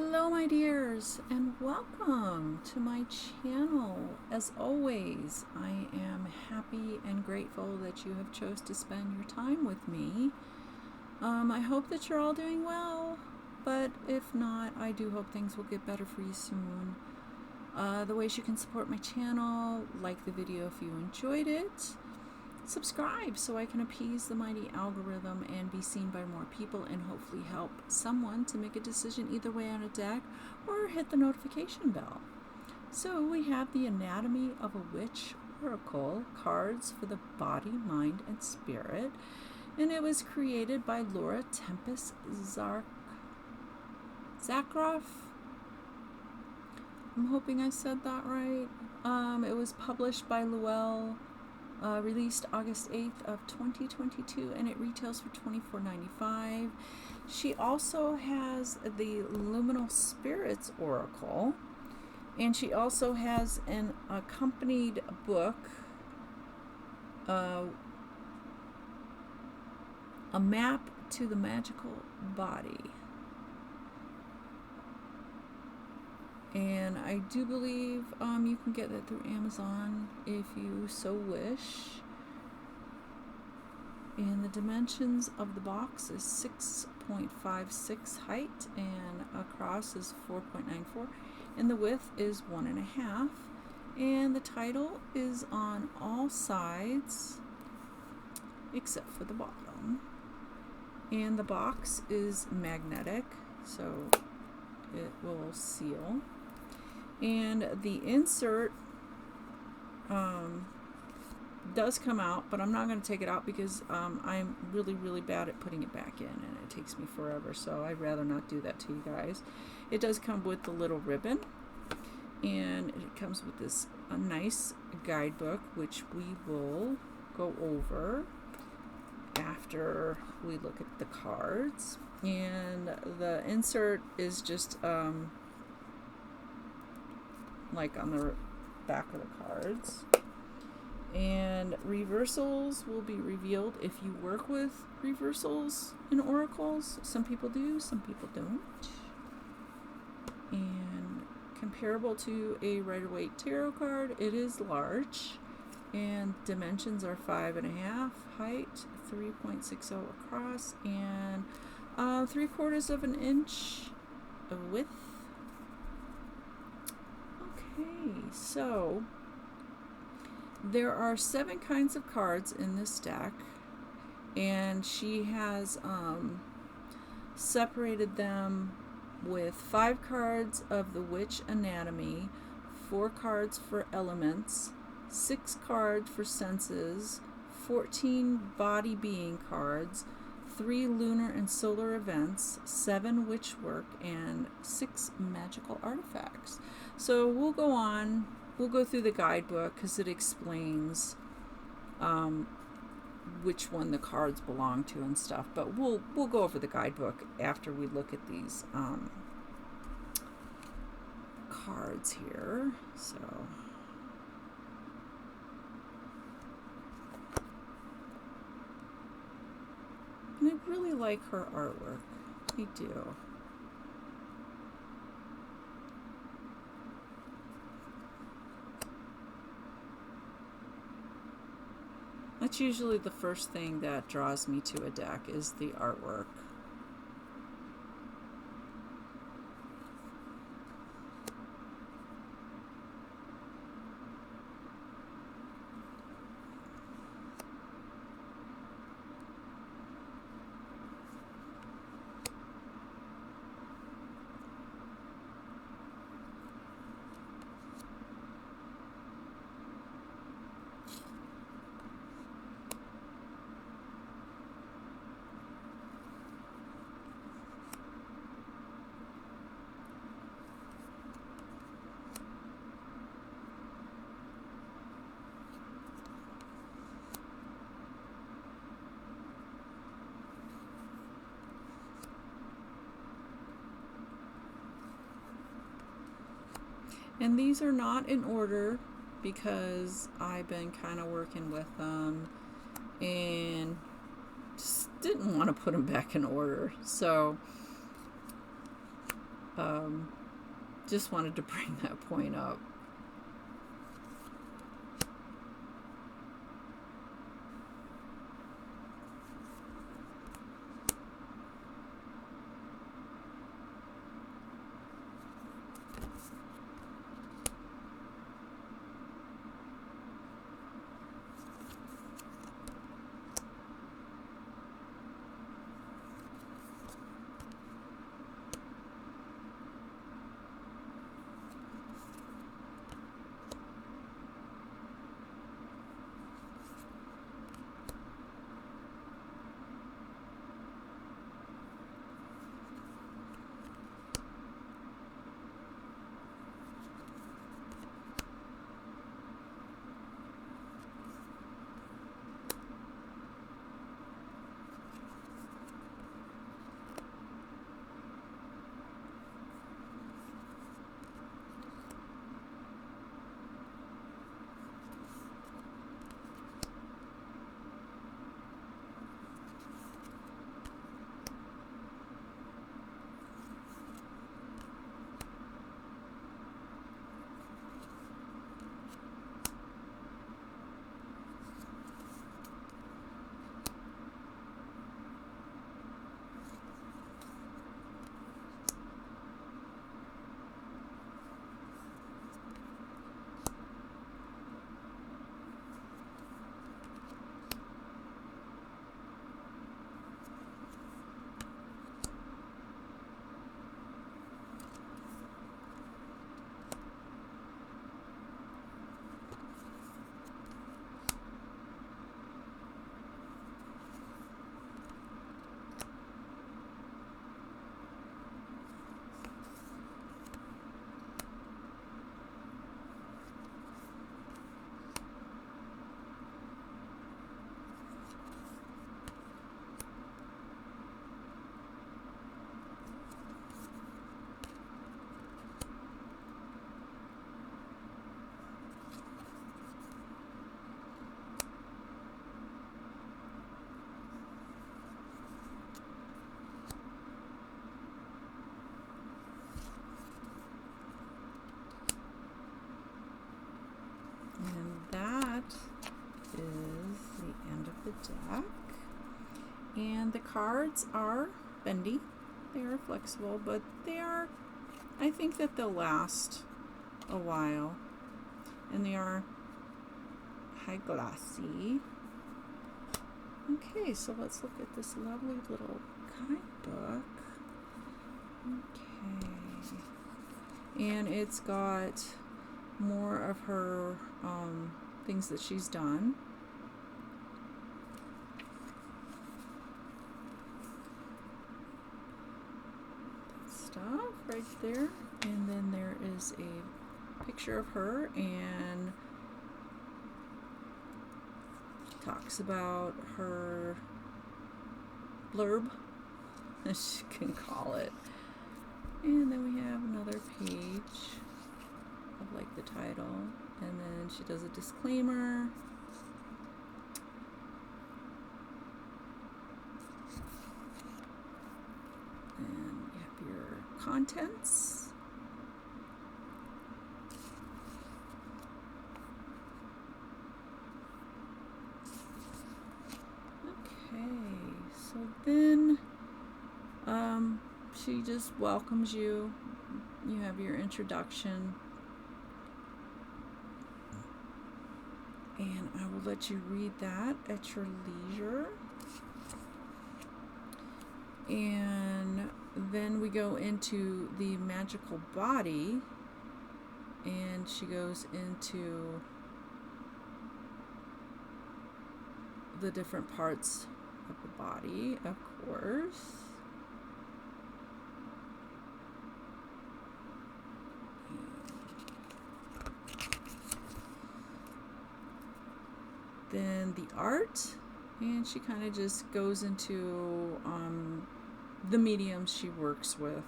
Hello my dears, and welcome to my channel. As always, I am happy and grateful that you have chose to spend your time with me. I hope that you're all doing well, but if not, I do hope things will get better for you soon. The ways you can support my channel: like the video if you enjoyed it, subscribe so I can appease the mighty algorithm and be seen by more people and hopefully help someone to make a decision either way on a deck, or hit the notification bell. So we have the Anatomy of a Witch Oracle cards for the body, mind, and spirit, and it was created by Tempest Zakroff. I'm hoping I said that right. It was published by Llewellyn. Released August 8th of 2022, and it retails for $24.95. She also has the Luminal Spirits Oracle, and she also has an accompanied book, a map to the magical body. And I do believe you can get that through Amazon if you so wish. And the dimensions of the box is 6.56 height, and across is 4.94, and the width is 1.5. And the title is on all sides except for the bottom. And the box is magnetic, so it will seal. And the insert does come out, but I'm not going to take it out because I'm really bad at putting it back in, and it takes me forever, so I'd rather not do that to you guys. It does come with the little ribbon, and it comes with this nice guidebook, which we will go over after we look at the cards. And the insert is just like on the back of the cards, and reversals will be revealed if you work with reversals in oracles. Some people do, some people don't. And comparable to a Rider-Waite tarot card, it is large, and dimensions are 5.5 height, 3.60 across, and 3/4 of an inch of width. Okay, so there are 7 kinds of cards in this deck, and she has separated them with 5 cards of the Witch Anatomy, 4 cards for elements, 6 cards for senses, 14 body being cards, 3 lunar and solar events, 7 witch work, and 6 magical artifacts. So we'll go through the guidebook because it explains which one the cards belong to and stuff, but we'll go over the guidebook after we look at these cards here. So and I really like her artwork. I do. That's usually the first thing that draws me to a deck, is the artwork. And these are not in order because I've been kind of working with them and just didn't want to put them back in order. So Just wanted to bring that point up. And that is the end of the deck. And the cards are bendy. They are flexible, but I think that they'll last a while. And they are high glossy. Okay, so let's look at this lovely little guidebook. Okay. And it's got more of her things that she's done. Stuff right there. And then there is a picture of her and talks about her blurb, as you can call it. And then we have another page of like the title, and then she does a disclaimer. And you have your contents. So then she just welcomes you. You have your introduction. And I will let you read that at your leisure. And then we go into the magical body. And she goes into the different parts of the body, of course. Then the art, and she kind of just goes into the mediums she works with.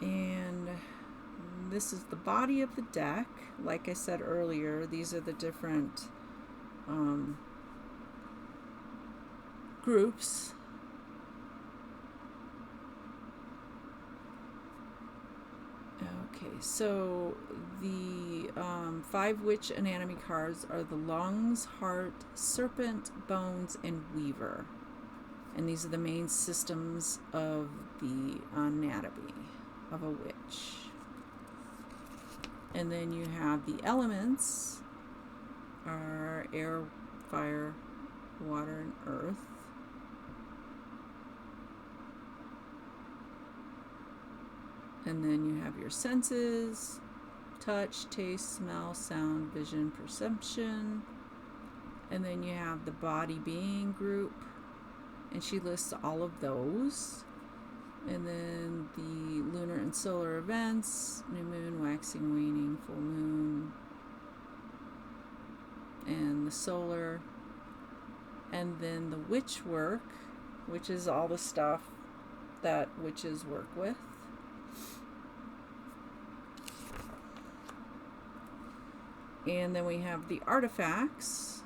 And this is the body of the deck. Like I said earlier, these are the different groups so the 5 witch anatomy cards are the lungs, heart, serpent, bones, and weaver. And these are the main systems of the anatomy of a witch. And then you have the elements are air, fire, water, and earth. And then you have your senses: touch, taste, smell, sound, vision, perception. And then you have the body being group, and she lists all of those. And then the lunar and solar events: new moon, waxing, waning, full moon, and the solar. And then the witch work, which is all the stuff that witches work with. And then we have the artifacts.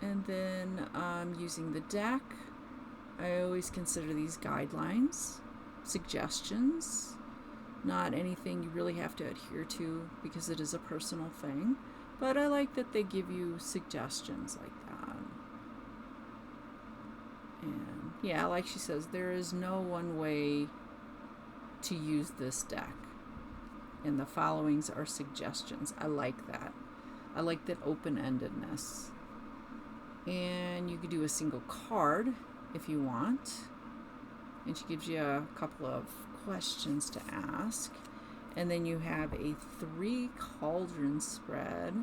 And then using the deck, I always consider these guidelines, suggestions, not anything you really have to adhere to because it is a personal thing. But I like that they give you suggestions like that. And yeah, like she says, there is no one way to use this deck. And the followings are suggestions. I like that. I like that open-endedness. And you could do a single card if you want. And she gives you a couple of questions to ask. And then you have a 3 cauldron spread.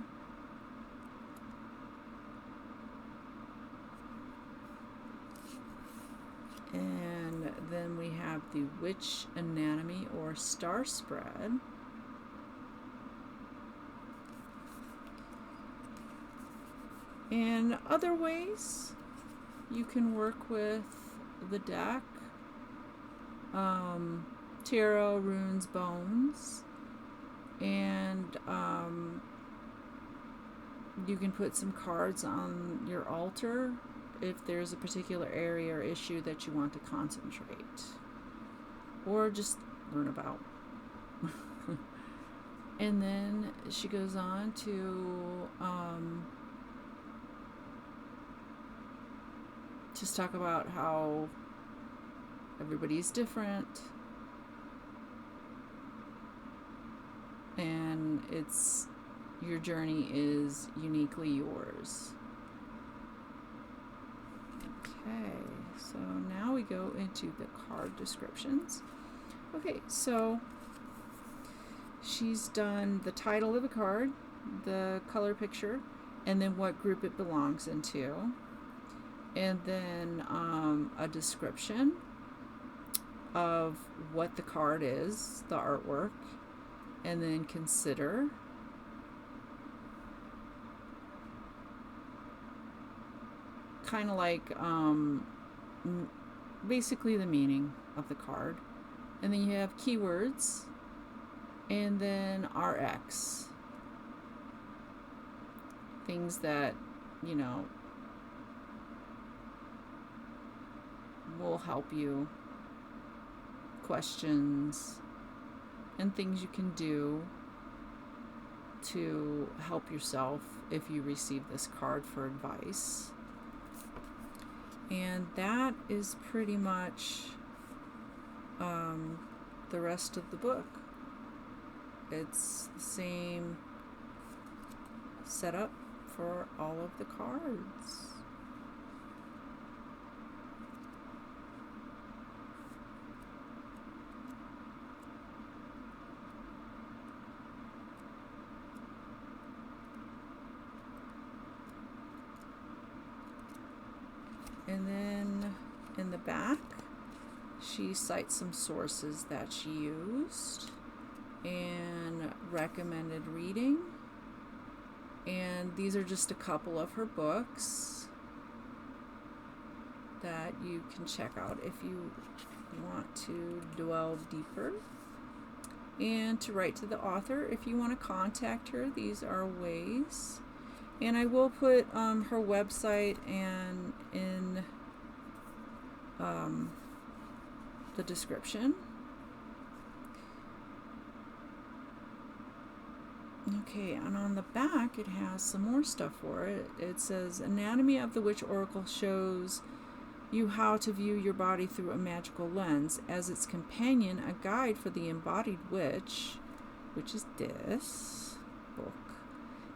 And then we have the witch anatomy or star spread. And other ways you can work with the deck: tarot, runes, bones, and you can put some cards on your altar if there's a particular area or issue that you want to concentrate or just learn about. And then she goes on to just talk about how everybody's different and your journey is uniquely yours. Okay, so now we go into the card descriptions. Okay, so she's done the title of the card, the color picture, and then what group it belongs into, and then a description of what the card is, the artwork, and then consider. Kind of like basically the meaning of the card. And then you have keywords, and then RX. Things that, will help you. Questions and things you can do to help yourself if you receive this card for advice. And that is pretty much the rest of the book. It's the same setup for all of the cards. And then in the back, she cites some sources that she used and recommended reading. And these are just a couple of her books that you can check out if you want to delve deeper. And to write to the author, if you want to contact her, these are ways. And I will put her website and in the description. Okay, and on the back it has some more stuff for it. It says, Anatomy of the Witch Oracle shows you how to view your body through a magical lens. As its companion, a guide for the embodied witch, which is this book,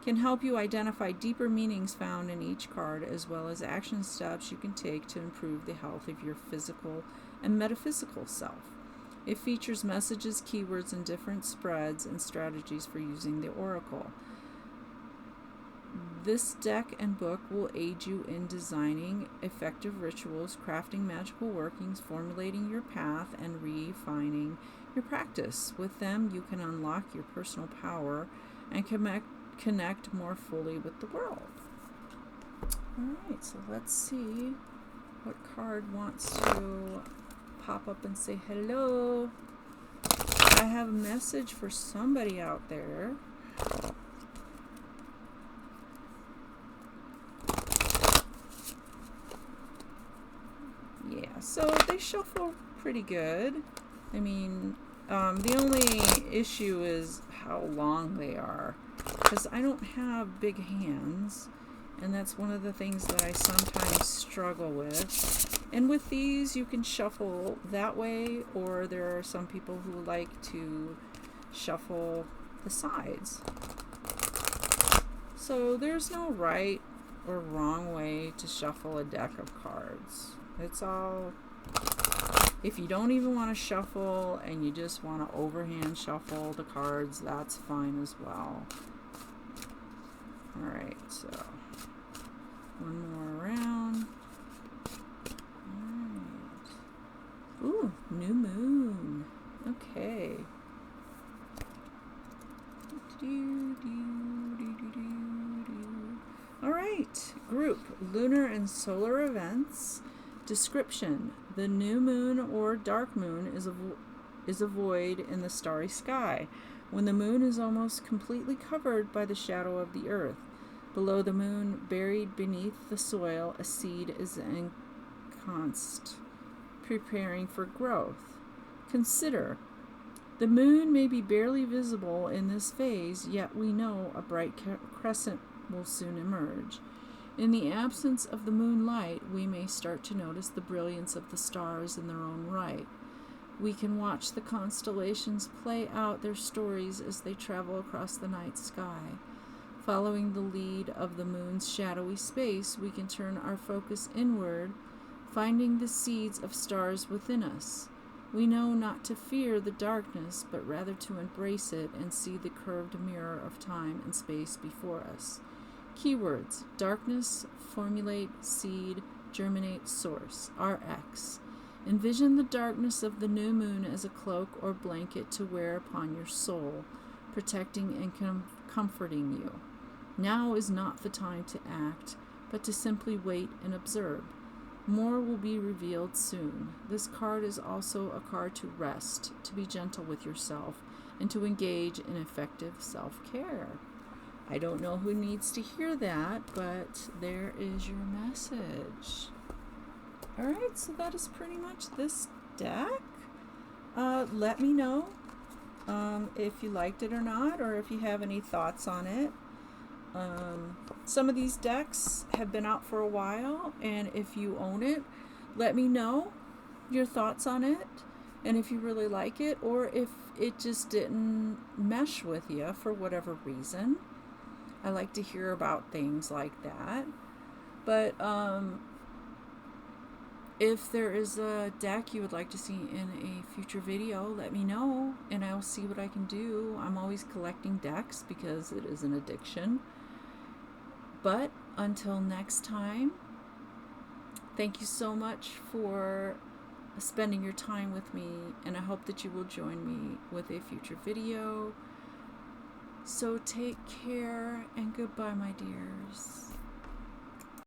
can help you identify deeper meanings found in each card, as well as action steps you can take to improve the health of your physical and metaphysical self. It features messages, keywords, and different spreads and strategies for using the oracle. This deck and book will aid you in designing effective rituals, crafting magical workings, formulating your path, and refining your practice. With them, you can unlock your personal power and connect more fully with the world. Alright, so let's see what card wants to pop up and say hello. I have a message for somebody out there. Yeah, so they shuffle pretty good. I mean, the only issue is how long they are, because I don't have big hands, and that's one of the things that I sometimes struggle with. And with these, you can shuffle that way, or there are some people who like to shuffle the sides. So there's no right or wrong way to shuffle a deck of cards. It's all, if you don't even want to shuffle and you just want to overhand shuffle the cards, that's fine as well. Alright, so one more round. Alright. Ooh, new moon. Okay. Alright, group, lunar and solar events. Description: the new moon or dark moon is a void in the starry sky, when the moon is almost completely covered by the shadow of the earth. Below the moon, buried beneath the soil, a seed is ensconced, preparing for growth. Consider: the moon may be barely visible in this phase, yet we know a bright crescent will soon emerge. In the absence of the moonlight, we may start to notice the brilliance of the stars in their own right. We can watch the constellations play out their stories as they travel across the night sky. Following the lead of the moon's shadowy space, we can turn our focus inward, finding the seeds of stars within us. We know not to fear the darkness, but rather to embrace it and see the curved mirror of time and space before us. Keywords: darkness, formulate, seed, germinate, source. RX. Envision the darkness of the new moon as a cloak or blanket to wear upon your soul, protecting and comforting you. Now is not the time to act, but to simply wait and observe. More will be revealed soon. This card is also a card to rest, to be gentle with yourself, and to engage in effective self-care. I don't know who needs to hear that, but there is your message. Alright, so that is pretty much this deck. Let me know if you liked it or not, or if you have any thoughts on it. Some of these decks have been out for a while, and if you own it, let me know your thoughts on it, and if you really like it, or if it just didn't mesh with you for whatever reason. I like to hear about things like that. But if there is a deck you would like to see in a future video, let me know, and I'll see what I can do. I'm always collecting decks because it is an addiction. But until next time, thank you so much for spending your time with me, and I hope that you will join me with a future video. So take care, and goodbye, my dears.